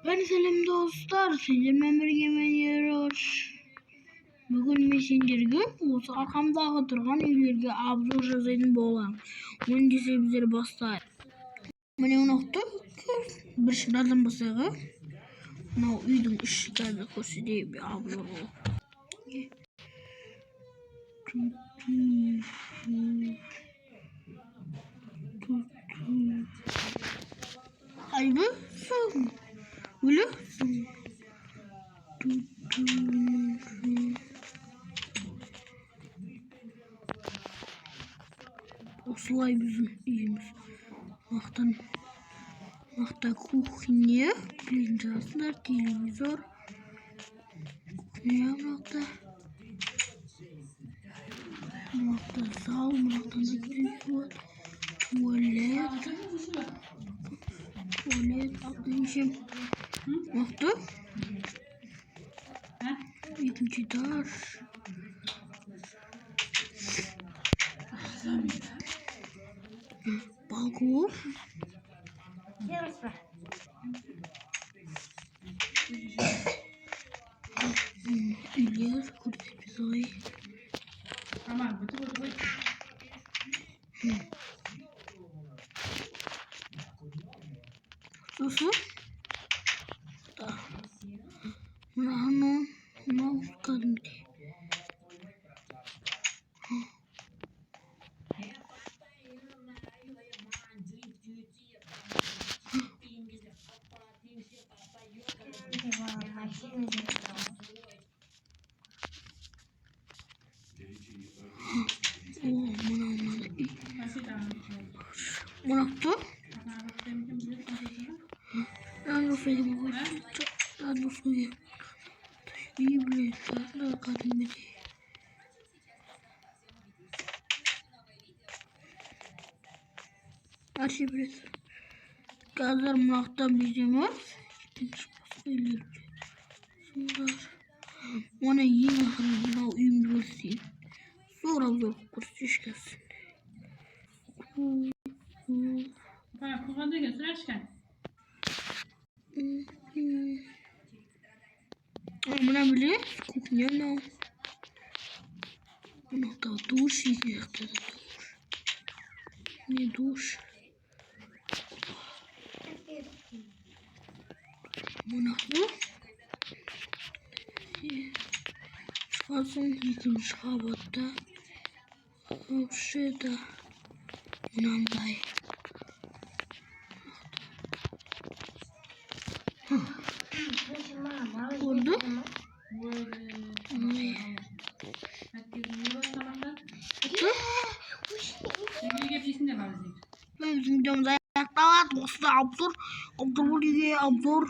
Ben selam dostlar, sizlerle birlikte geliyoruz. Bugün Messenger'ga o'zi arkamdagi turgan uylarga obzor jasaydigan bo'laman. Uni desa bizlar boslaydi. Mana unoqda bir shundan bo'lsa-ga, mana uyning eshigini ko'rsatib bir obzor bor. Aybi öyle. Oslay bizim evimiz. Nokta kuchnya, printerler, televizor. Kuchnya nokta zal, nokta tuvalet, atlayışım. Nokta. İkinci dar. Balkon. İlyas, Kudüs'ü. Tamam, betul. Susu. No, kalın. Burak'ta ben film var. Ben suyu. İyi bile tatlı kadın biri. Açabiliriz. Gazlar Burak'ta bizim var. Ona yeni hanımına uyum görsün. Sonra zor kursuş gelsin. Bak, kullandığı göster çıkan. Buna bile kuchnya no. Nokta duş yiyecekti. Ne duş? Buna bu. Çıkarsın ikinci kabatta. Şurada. Bunandayım. Oldu. Ben bizim videomuz ayakta var. Dostlar absur. Absur.